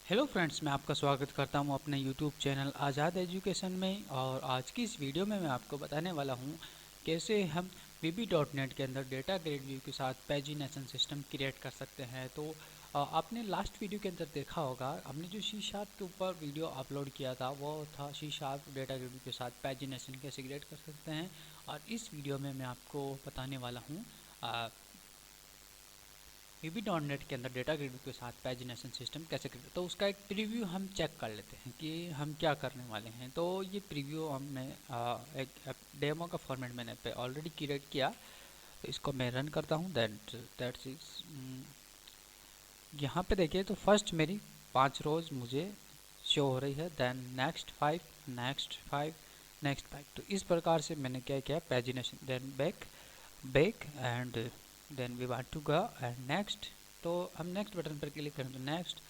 Hello friends, मैं आपका स्वागत करता हूं अपने यूट्यूब चैनल आज़ाद एजुकेशन में। और आज की इस वीडियो में मैं आपको बताने वाला हूं कैसे हम VB.NET के अंदर डेटा ग्रिड व्यू के साथ पैजिनेशन सिस्टम क्रिएट कर सकते हैं। तो आपने लास्ट वीडियो के अंदर देखा होगा, हमने जो C# के ऊपर वीडियो अपलोड किया था वो था C# डेटा ग्रिड व्यू के साथ पैजिनेशन कैसे क्रिएट कर सकते हैं। और इस वीडियो में मैं आपको बताने वाला हूँ VB.NET के अंदर डेटा ग्रिड के साथ पैजिनेशन सिस्टम कैसे करें। तो उसका एक प्रीव्यू हम चेक कर लेते हैं कि हम क्या करने वाले हैं। तो ये प्रीव्यू हमने एक डेमो का फॉर्मेट मैंने पे ऑलरेडी क्रिएट किया। तो इसको मैं रन करता हूँ। दैट्स इज यहाँ पे देखिए, तो फर्स्ट मेरी 5 रोज मुझे शो हो रही है, देन नेक्स्ट 5, नेक्स्ट 5, नेक्स्ट 5। तो इस प्रकार से मैंने क्या किया, pagination, then back end then we want to go and next. तो हम नेक्स्ट बटन पर क्लिक करें तो नेक्स्ट,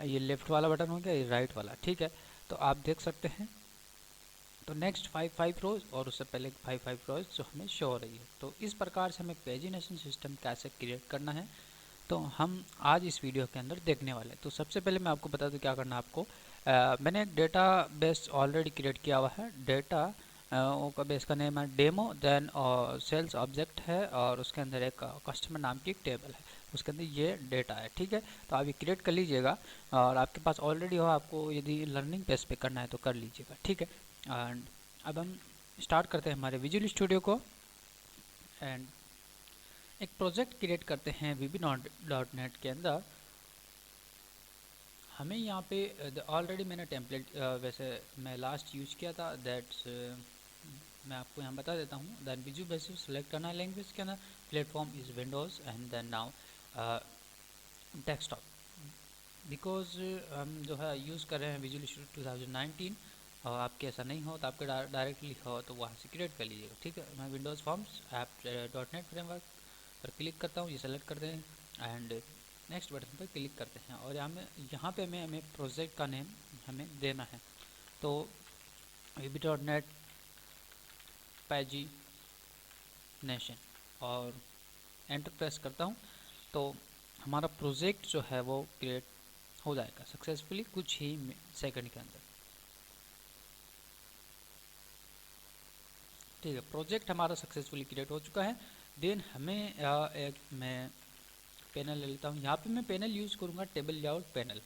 ये लेफ्ट वाला बटन हो गया, ये राइट वाला, ठीक है। तो आप देख सकते हैं, तो नेक्स्ट 5 रोज और उससे पहले 5 रोज जो हमें शो हो रही है। तो इस प्रकार से हमें पैजिनेशन सिस्टम कैसे क्रिएट करना है, तो हम आज इस वीडियो के अंदर देखने वाले हैं। तो सबसे पहले मैं आपको बता दूं क्या करना है आपको। मैंने एक डेटा बेस ऑलरेडी क्रिएट किया हुआ है। डेटा का बेस का नेम है डेमो, देन सेल्स ऑब्जेक्ट है और उसके अंदर एक कस्टमर नाम की एक टेबल है, उसके अंदर ये डेटा है, ठीक है। तो आप ये क्रिएट कर लीजिएगा और आपके पास ऑलरेडी हो, आपको यदि लर्निंग बेस पे करना है तो कर लीजिएगा, ठीक है। एंड अब हम स्टार्ट करते हैं हमारे विजुअल स्टूडियो को एंड एक प्रोजेक्ट क्रिएट करते हैं VB.NET के अंदर। हमें यहाँ पे ऑलरेडी मैंने टेम्पलेट वैसे मैं लास्ट यूज किया था, दैट्स मैं आपको यहाँ बता देता हूँ। देन विजुअल बेसिस सेलेक्ट करना है लैंग्वेज के अंदर, platform is Windows and then now desktop, because हम जो है यूज़ कर रहे हैं विजुअल स्टूडियो 2019। और आपके ऐसा नहीं हो तो आपके डायरेक्टली हो तो वहाँ से क्रिएट कर लीजिएगा, ठीक है। मैं Windows forms app .NET framework पर क्लिक करता हूँ, ये सेलेक्ट करते हैं एंड नेक्स्ट बटन पर क्लिक करते हैं। और यहाँ पे हमें प्रोजेक्ट का नेम हमें देना है। तो VB.NET पैजिनेशन और एंटर प्रेस करता हूँ, तो हमारा प्रोजेक्ट जो है वो क्रिएट हो जाएगा सक्सेसफुली कुछ ही सेकंड के अंदर, ठीक है। प्रोजेक्ट हमारा सक्सेसफुली क्रिएट हो चुका है। देन हमें एक मैं पैनल ले लेता हूँ। यहाँ पे मैं पैनल यूज़ करूँगा table layout panel,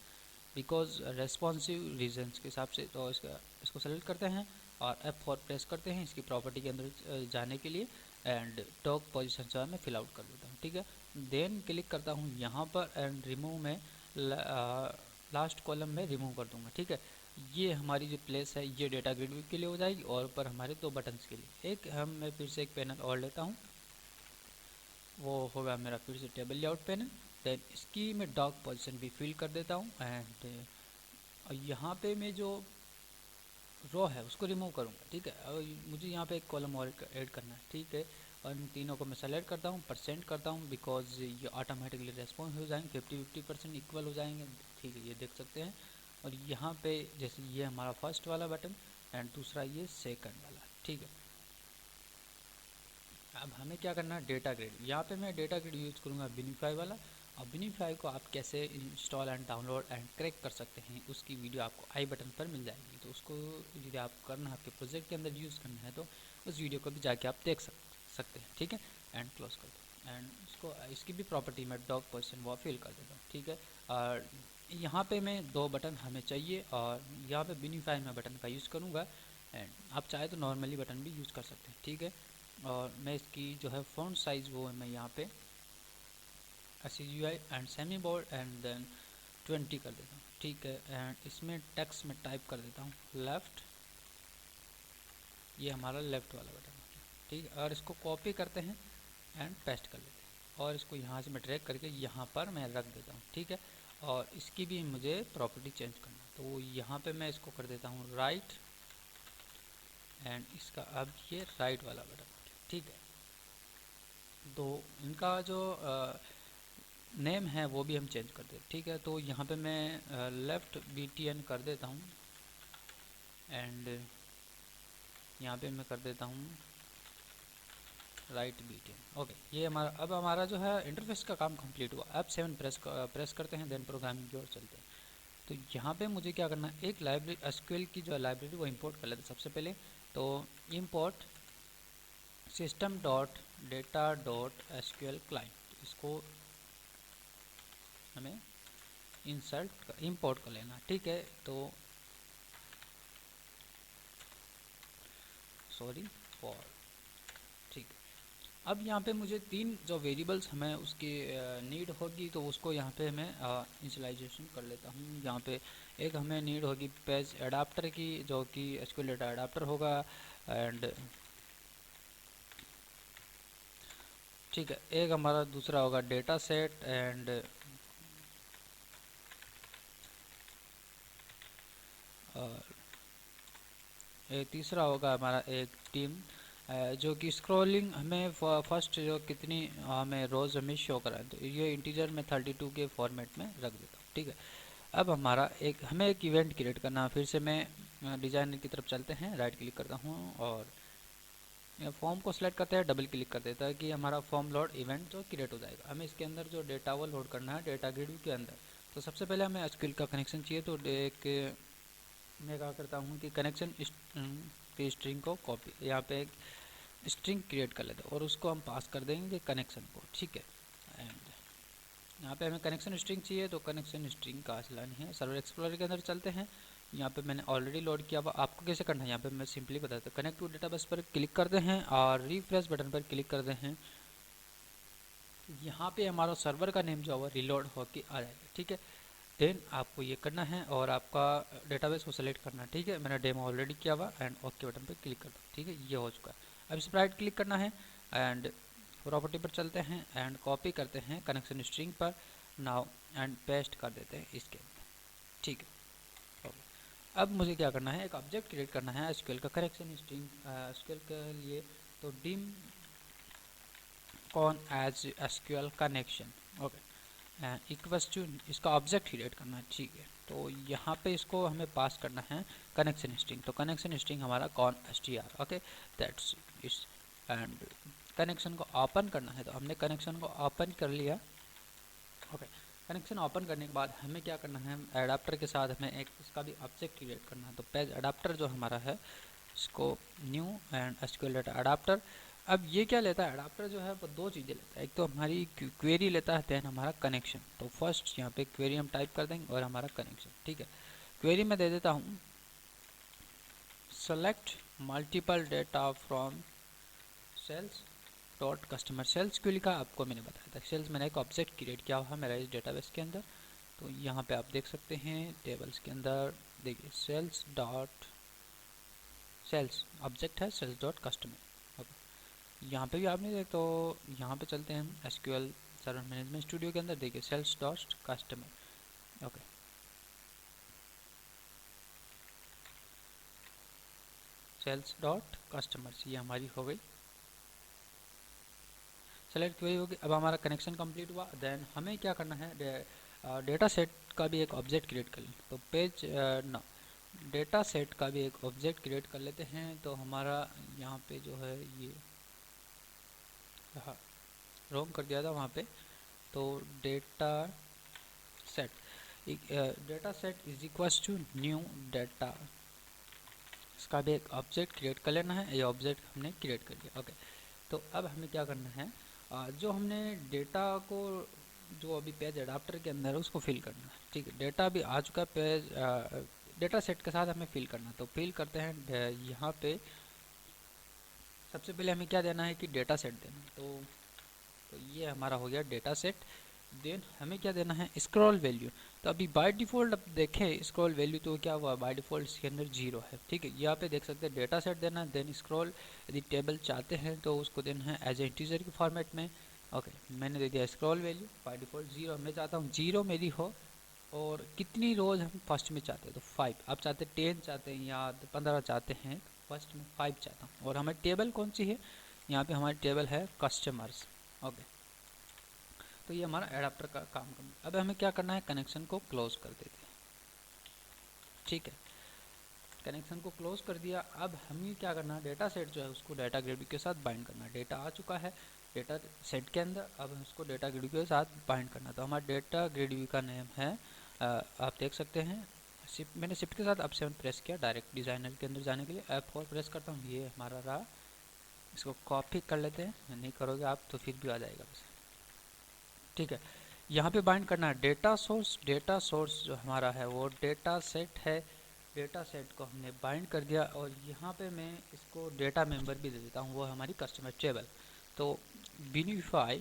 because responsive reasons के हिसाब से। तो इसको सेलेक्ट करते हैं और F4 प्रेस करते हैं इसकी प्रॉपर्टी के अंदर जाने के लिए एंड टॉप पोजीशन जो है मैं फिल आउट कर देता हूँ, ठीक है। देन क्लिक करता हूँ यहाँ पर एंड रिमूव में लास्ट कॉलम में रिमूव कर दूँगा, ठीक है। ये हमारी जो प्लेस है ये डेटा ग्रिड व्यू के लिए हो जाएगी और ऊपर हमारे 2 बटन्स के लिए। एक मैं फिर से एक पैनल और लेता हूँ, वो होगा मेरा फिर से टेबल लेआउट पैनल। देन इसकी मैं डॉग पोजीशन भी फिल कर देता हूँ एंड यहाँ पे मैं जो रो है उसको रिमूव करूँगा, ठीक है। और मुझे यहाँ पे एक कॉलम और ऐड करना है, ठीक है। और इन तीनों को मैं सेलेक्ट करता हूँ, परसेंट करता हूँ, बिकॉज ये ऑटोमेटिकली रेस्पॉन्स हो जाएंगे, 50-50% इक्वल हो जाएंगे, ठीक है। ये देख सकते हैं। और यहाँ पे जैसे ये हमारा फर्स्ट वाला बटन एंड दूसरा ये सेकंड वाला, ठीक है। अब हमें क्या करना है, डेटा ग्रिड। यहाँ पे मैं डेटा ग्रिड यूज़ करूँगा बिनिफाई वाला। और बिनिफाई को आप कैसे install and download and crack कर सकते हैं उसकी वीडियो आपको आई बटन पर मिल जाएगी। तो उसको यदि आपको करना है, आपके प्रोजेक्ट के अंदर यूज़ करना है, तो उस वीडियो को भी जाके आप देख सकते हैं, ठीक है। एंड क्लोज कर दो एंड इसकी भी प्रॉपर्टी में डॉग पोजीशन वो फिल कर देता हूँ, ठीक है। और यहाँ पे मैं 2 बटन हमें चाहिए और यहाँ पे बिनिफाई में बटन का यूज़ करूँगा एंड आप चाहे तो नॉर्मली बटन भी यूज़ कर सकते हैं, ठीक है। और मैं इसकी जो है फ़ॉन्ट साइज़ वो मैं यहाँ पे SUI and semi bold and then 20 कर देता हूँ, ठीक है। एंड इसमें टेक्स्ट में टाइप कर देता हूँ लेफ़्ट, ये हमारा लेफ़्ट वाला बटन है, ठीक है। और इसको कॉपी करते हैं एंड पेस्ट कर लेते हैं और इसको यहाँ से मैं ड्रैग करके यहाँ पर मैं रख देता हूँ, ठीक है। और इसकी भी मुझे प्रॉपर्टी चेंज करना है, तो यहाँ पे मैं इसको कर देता हूँ राइट एंड इसका अब ये राइट वाला बटन, ठीक है। तो इनका जो नेम है वो भी हम चेंज कर दें, ठीक है। तो यहाँ पे मैं लेफ़्ट BTN कर देता हूँ एंड यहाँ पे मैं कर देता हूँ राइट BTN, ओके। ये अब हमारा जो है इंटरफेस का काम कंप्लीट हुआ। अब 7 प्रेस करते हैं, देन प्रोग्रामिंग की ओर चलते हैं। तो यहाँ पे मुझे क्या करना है, एक लाइब्रेरी एसक्यूएल की जो लाइब्रेरी वो इंपोर्ट कर लेते हैं सबसे पहले। तो import system dot data dot SQL client, इसको हमें इंपोर्ट कर लेना, ठीक है। तो सॉरी फॉर, ठीक है। अब यहाँ पे मुझे 3 जो वेरिएबल्स हमें उसकी नीड होगी, तो उसको यहाँ पे मैं इनिशियलाइजेशन कर लेता हूँ। यहाँ पे एक हमें नीड होगी पेज एडाप्टर की, जो कि एसक्यूएल डेटा एडाप्टर होगा, एंड ठीक है। एक हमारा दूसरा होगा डेटा सेट, एंड एक तीसरा होगा हमारा एक टीम, जो कि स्क्रॉलिंग हमें फर्स्ट जो कितनी हमें रोज़ हमें शो कराए, तो ये इंटीजर में 32 के फॉर्मेट में रख देता हूँ, ठीक है। अब हमारा हमें एक इवेंट क्रिएट करना है। फिर से मैं डिज़ाइनर की तरफ चलते हैं, राइट क्लिक करता हूँ और फॉर्म को सिलेक्ट करते हैं, डबल क्लिक कर देता है कि हमारा फॉर्म लोड इवेंट जो क्रिएट हो जाएगा। हमें इसके अंदर जो डेटा वो लोड करना है डेटा ग्रिड के अंदर। तो सबसे पहले हमें एसक्यूएल का कनेक्शन चाहिए, तो एक मैं क्या करता हूँ कि कनेक्शन की स्ट्रिंग को कॉपी, यहाँ पे एक स्ट्रिंग क्रिएट कर लेते हैं और उसको हम पास कर देंगे कनेक्शन को, ठीक है। एंड यहाँ पे हमें कनेक्शन स्ट्रिंग चाहिए, तो कनेक्शन स्ट्रिंग का लानी है। सर्वर एक्सप्लोरर के अंदर चलते हैं, यहाँ पे मैंने ऑलरेडी लोड किया हुआ। आपको कैसे करना है यहाँ पे मैं सिंपली बताता हूँ। कनेक्ट टू डेटाबेस पर क्लिक करते हैं और रिफ्रेश बटन पर क्लिक करते हैं। यहाँ पे हमारा सर्वर का नेम जो है रिलोड होके आ जाएगा, ठीक है। देन आपको ये करना है और आपका डेटाबेस को सेलेक्ट करना है, ठीक है। मैंने डेमो ऑलरेडी किया हुआ, एंड ओके बटन पर क्लिक कर दो, ठीक है। ये हो चुका है। अब इस पर राइट क्लिक करना है एंड प्रॉपर्टी पर चलते हैं एंड कॉपी करते हैं कनेक्शन स्ट्रिंग पर नाउ, एंड पेस्ट कर देते हैं इसके अंदर, ठीक है। अब मुझे क्या करना है, एक ऑब्जेक्ट क्रिएट करना है एसक्यूएल का कनेक्शन स्ट्रिंग एसक्यूएल के लिए। तो dim con as SQL connection, okay, equals to इसका ऑब्जेक्ट क्रिएट करना है, ठीक है। तो यहाँ पे इसको हमें पास करना है कनेक्शन स्ट्रिंग। तो कनेक्शन स्ट्रिंग हमारा कॉन str, ओके, दैट्स इस। एंड कनेक्शन को ओपन करना है, तो हमने कनेक्शन को ओपन कर लिया, ओके। कनेक्शन ओपन करने के बाद हमें क्या करना है, एडाप्टर के साथ हमें एक इसका भी ऑब्जेक्ट क्रिएट करना है। तो पेज एडाप्टर जो हमारा है, इसको new and SQL data adapter. अब ये क्या लेता है, एडाप्टर जो है वो 2 चीज़ें लेता है। एक तो हमारी क्वेरी लेता है, देन हमारा कनेक्शन। तो फर्स्ट यहाँ पे क्वेरी हम टाइप कर देंगे और हमारा कनेक्शन, ठीक है। क्वेरी में दे देता हूँ select multiple data from sales dot customer. Sales क्यों लिखा आपको मैंने बताया था, सेल्स मैंने एक ऑब्जेक्ट क्रिएट किया हुआ मेरा इस डेटाबेस के अंदर। तो यहाँ पे आप देख सकते हैं टेबल्स के अंदर, देखिए सेल्स डॉट सेल्स ऑब्जेक्ट है, सेल्स डॉट कस्टमर। यहाँ पे भी आपने देख, तो यहाँ पे चलते हैं हम एसक्यूएल सर्वर मैनेजमेंट स्टूडियो के अंदर, देखिए sales dot customer, okay. Sales dot customers ये हमारी हो गई, सेलेक्ट वही होगी। अब हमारा कनेक्शन कंप्लीट हुआ। देन हमें क्या करना है, डेटा सेट का भी एक ऑब्जेक्ट क्रिएट कर लें। तो पेज ना डेटा सेट का भी एक ऑब्जेक्ट क्रिएट कर लेते हैं। तो हमारा यहाँ पे जो है ये, हाँ रॉन्ग कर दिया था वहाँ पे। तो data set, data set is equals to new data, इसका भी एक ऑब्जेक्ट क्रिएट कर लेना है। ये ऑब्जेक्ट हमने क्रिएट कर लिया, ओके। तो अब हमें क्या करना है, जो हमने डेटा को जो अभी पेज एडाप्टर के अंदर है उसको फिल करना है, ठीक है। डेटा भी आ चुका है पेज डेटा सेट के साथ हमें फिल करना है। तो फिल करते हैं यहाँ पे सबसे पहले हमें क्या देना है कि डेटा सेट देना है। तो ये हमारा हो गया डेटा सेट। देन हमें क्या देना है, स्क्रॉल वैल्यू। तो अभी बाय डिफ़ॉल्ट अब देखें स्क्रॉल वैल्यू तो क्या हुआ, बाय डिफ़ॉल्ट इसके अंदर 0 है, ठीक है। यहाँ पे देख सकते हैं डेटा सेट देना है, देन स्क्रॉल। यदि टेबल चाहते हैं तो उसको देना है एज ए इंटीजर के फॉर्मेट में, ओके। मैंने दे दिया स्क्रॉल वैल्यू बाय डिफ़ॉल्ट 0। मैं चाहता हूँ 0 मेरी हो, और कितनी रोज़ हम फर्स्ट में चाहते हैं तो 5। आप चाहते 10 चाहते हैं या 15 चाहते हैं, फर्स्ट में 5 चाहता हूँ। और हमारी टेबल कौन सी है, यहाँ पे हमारी टेबल है कस्टमर्स, ओके। तो ये हमारा एडाप्टर का काम करना। अब हमें क्या करना है, कनेक्शन को क्लोज कर देते हैं, ठीक है। कनेक्शन को क्लोज कर दिया। अब हमें क्या करना है, डेटा सेट जो है उसको डाटा ग्रिड के साथ बाइंड करना है। डेटा आ चुका है डेटा सेट के अंदर, अब उसको डेटा ग्रिड के साथ बाइंड करना। तो हमारा डेटा ग्रिड का नेम है आप देख सकते हैं मैंने शिफ्ट के साथ F7 प्रेस किया डायरेक्ट डिज़ाइनर के अंदर जाने के लिए। F4 प्रेस करता हूँ, ये हमारा रहा। इसको कॉपी कर लेते हैं, नहीं करोगे आप तो फिर भी आ जाएगा बस। ठीक है, यहाँ पे बाइंड करना है डेटा सोर्स। डेटा सोर्स जो हमारा है वो डेटा सेट है। डेटा सेट को हमने बाइंड कर दिया और यहाँ पे मैं इसको डेटा मेंबर भी दे देता हूँ, वो हमारी कस्टमर टेबल। तो बिनिफाई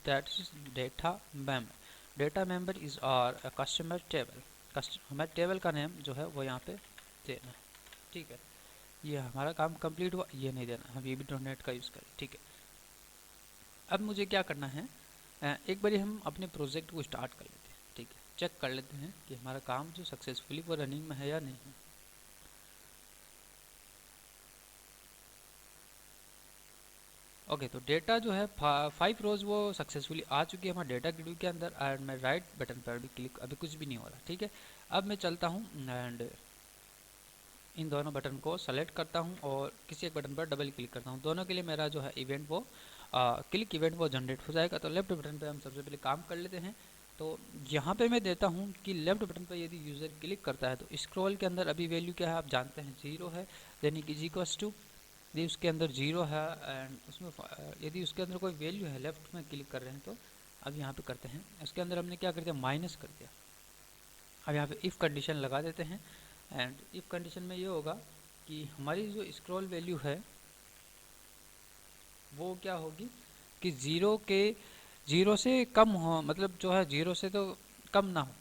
that is data member. Data member is our customer table. हमारे टेबल का नेम जो है वो यहाँ पे देना है। ठीक है, ये हमारा काम कंप्लीट हुआ। ये नहीं देना, हम VB.NET का यूज़ करें। ठीक है, अब मुझे क्या करना है, एक बारी हम अपने प्रोजेक्ट को स्टार्ट कर लेते हैं। ठीक है, चेक कर लेते हैं कि हमारा काम जो सक्सेसफुली वो रनिंग में है या नहीं है। ओके, तो डेटा जो है 5 रोज वो सक्सेसफुली आ चुकी है हमारे डेटा क्यू के अंदर। एंड मैं राइट बटन पर भी क्लिक, अभी कुछ भी नहीं हो रहा। ठीक है, अब मैं चलता हूँ एंड इन दोनों बटन को सेलेक्ट करता हूँ और किसी एक बटन पर डबल क्लिक करता हूँ। दोनों के लिए मेरा जो है इवेंट वो क्लिक इवेंट वो जनरेट हो जाएगा। तो लेफ्ट बटन पे हम सबसे पहले काम कर लेते हैं। तो यहाँ पे मैं देता हूँ कि लेफ्ट बटन पर यदि यूज़र क्लिक करता है तो स्क्रॉल के अंदर अभी वैल्यू क्या है आप जानते हैं, 0 है। यानी कि G=, यदि उसके अंदर 0 है एंड उसमें यदि उसके अंदर कोई वैल्यू है, लेफ्ट में क्लिक कर रहे हैं तो अब यहाँ पे करते हैं, इसके अंदर हमने क्या कर दिया, माइनस कर दिया। अब यहाँ पे इफ़ कंडीशन लगा देते हैं एंड इफ़ कंडीशन में ये होगा कि हमारी जो स्क्रॉल वैल्यू है वो क्या होगी कि 0 से कम हो, मतलब जो है 0 से तो कम ना हो,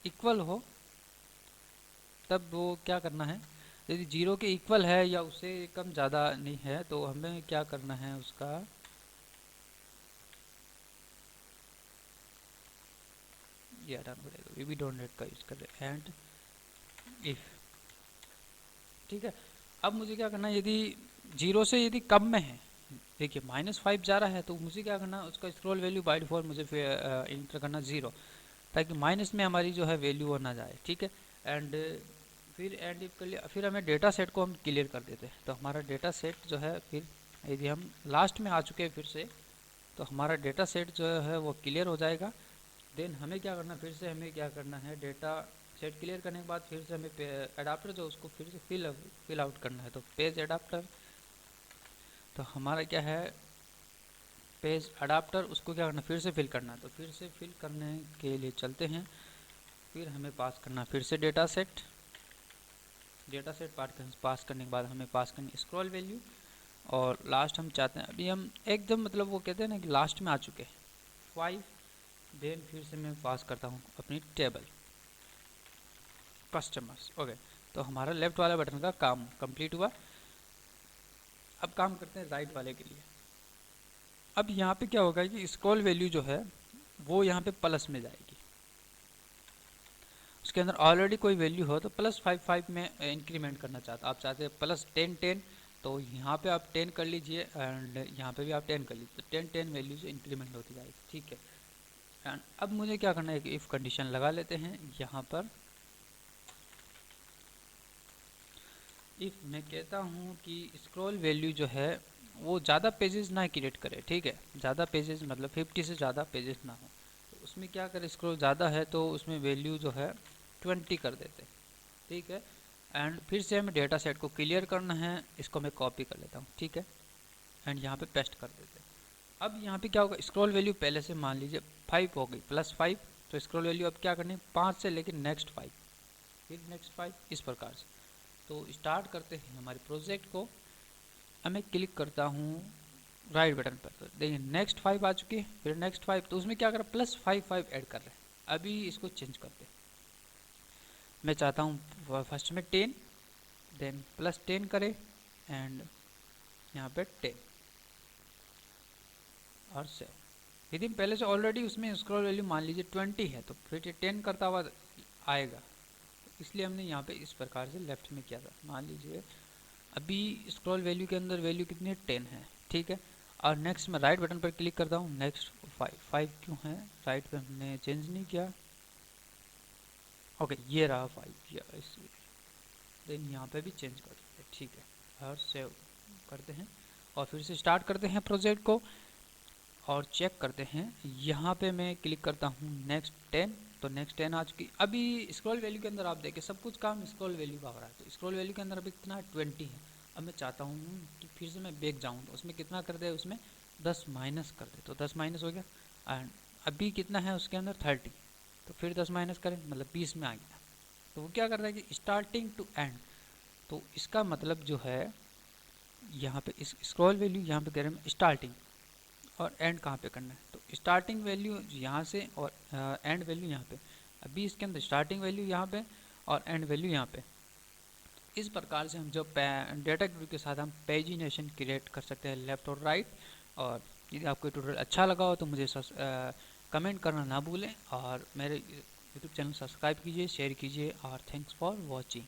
इक्वल हो, तब वो क्या करना है। यदि 0 के इक्वल है या उससे कम ज़्यादा नहीं है तो हमें क्या करना है, उसका ये हटाना पड़ेगा। VB.NET का यूज़ कर रहे हैं एंड इफ। ठीक है, अब मुझे क्या करना है, यदि 0 से यदि कम में है, देखिए -5 जा रहा है तो मुझे क्या करना है, उसका स्क्रॉल वैल्यू बाय डिफॉल्ट मुझे इंटर करना 0, ताकि माइनस में हमारी जो है वैल्यू वो ना जाए। ठीक है, एंड फिर एंड इफ कर लिया, फिर हमें डेटा सेट को हम क्लियर कर देते हैं। तो हमारा डेटा सेट जो है, फिर यदि हम लास्ट में आ चुके हैं फिर से, तो हमारा डेटा सेट जो है वो क्लियर हो जाएगा। देन हमें क्या करना, फिर से हमें क्या करना है, डेटा सेट क्लियर करने के बाद फिर से हमें एडाप्टर जो उसको फिर से फिल आउट करना है। तो पेज एडाप्टर, तो हमारा क्या है पेज एडाप्टर, उसको क्या करना, फिर से फिल करना है। तो फिर से फिल करने के लिए चलते हैं, फिर हमें पास करना फिर से डेटा सेट पास करने के बाद हमें पास करनी स्क्रॉल वैल्यू, और लास्ट हम चाहते हैं, अभी हम एकदम मतलब वो कहते हैं ना कि लास्ट में आ चुके हैं 5। देन फिर से मैं पास करता हूँ अपनी टेबल कस्टमर्स। ओके, तो हमारा लेफ्ट वाला बटन का काम कंप्लीट हुआ। अब काम करते हैं राइट वाले के लिए। अब यहाँ पे क्या होगा कि स्क्रॉल वैल्यू जो है वो यहाँ पे प्लस में जाएगी। उसके अंदर ऑलरेडी कोई वैल्यू हो तो +5 में इंक्रीमेंट करना चाहते, आप चाहते हैं +10 तो यहाँ पे आप 10 कर लीजिए एंड यहाँ पे भी आप 10 कर लीजिए। तो 10 वैल्यू से इंक्रीमेंट होती जाएगी। ठीक है, एंड अब मुझे क्या करना है कि इफ़ कंडीशन लगा लेते हैं यहाँ पर। इफ़ मैं कहता हूँ कि स्क्रॉल वैल्यू जो है वो ज़्यादा पेजेस ना क्रिएट करे। ठीक है, ज़्यादा पेजेस मतलब 50 से ज़्यादा पेजेस ना हो, तो उसमें क्या करें, स्क्रॉल ज़्यादा है तो उसमें वैल्यू जो है 20 कर देते हैं। ठीक है, एंड फिर से हमें डेटा सेट को क्लियर करना है, इसको मैं कॉपी कर लेता हूँ। ठीक है, एंड यहाँ पे पेस्ट कर देते हैं। अब यहाँ पे क्या होगा, स्क्रॉल वैल्यू पहले से मान लीजिए 5 हो गई, +5, तो स्क्रॉल वैल्यू अब क्या करनी है 5 से लेकर नेक्स्ट 5, फिर नेक्स्ट 5, इस प्रकार से। तो स्टार्ट करते हैं हमारे प्रोजेक्ट को। अब मैं क्लिक करता हूँ राइट बटन पर, तो देखिए नेक्स्ट 5 आ चुकी है, फिर नेक्स्ट 5, तो उसमें क्या कर रहा है +5 ऐड कर रहे हैं। अभी इसको चेंज करते हैं, मैं चाहता हूँ फर्स्ट में 10, देन +10 करें एंड यहाँ पे 10 और 7। यदि पहले से ऑलरेडी उसमें स्क्रॉल वैल्यू मान लीजिए 20 है तो फिर ये 10 करता हुआ आएगा, इसलिए हमने यहाँ पे इस प्रकार से लेफ्ट में किया था। मान लीजिए अभी स्क्रॉल वैल्यू के अंदर वैल्यू कितनी है, 10 है। ठीक है, और नेक्स्ट मैं राइट बटन पर क्लिक करता हूँ, नेक्स्ट 5 क्यों है, राइट पे हमने चेंज नहीं किया। ओके, ये रहा 5 या इसलिए, देन यहाँ पे भी चेंज कर देते हैं। ठीक है, और सेव करते हैं और फिर से स्टार्ट करते हैं प्रोजेक्ट को। और चेक करते हैं। यहाँ पे मैं क्लिक करता हूँ नेक्स्ट 10, तो नेक्स्ट 10 आ चुकी। अभी स्क्रॉल वैल्यू के अंदर आप देखें सब कुछ काम स्क्रॉल वैल्यू का हो रहा है, तो स्क्रॉल वैल्यू के अंदर अभी कितना है 20 है। अब मैं चाहता हूँ कि फिर से मैं बैक जाऊँ, तो उसमें कितना कर दे, उसमें 10 माइनस कर दे, तो 10 माइनस हो गया। एंड अभी कितना है उसके अंदर 30, तो फिर 10 माइनस करें मतलब 20 में आ गया। तो वो क्या कर रहा है कि स्टार्टिंग टू एंड, तो इसका मतलब जो है यहाँ पे इस स्क्रॉल वैल्यू यहाँ पे कह रहे हैं स्टार्टिंग, और एंड कहाँ पे करना है, तो स्टार्टिंग वैल्यू यहाँ से और एंड वैल्यू यहाँ पे। अभी इसके अंदर स्टार्टिंग वैल्यू यहाँ पे और एंड वैल्यू यहाँ पे। इस प्रकार से हम जब डेटा ग्रुप के साथ हम पेजिनेशन क्रिएट कर सकते हैं लेफ्ट और राइट। और यदि आपको ट्यूटोरियल अच्छा लगा हो तो मुझे कमेंट करना ना भूलें, और मेरे यूट्यूब चैनल सब्सक्राइब कीजिए, शेयर कीजिए, और थैंक्स फॉर वॉचिंग।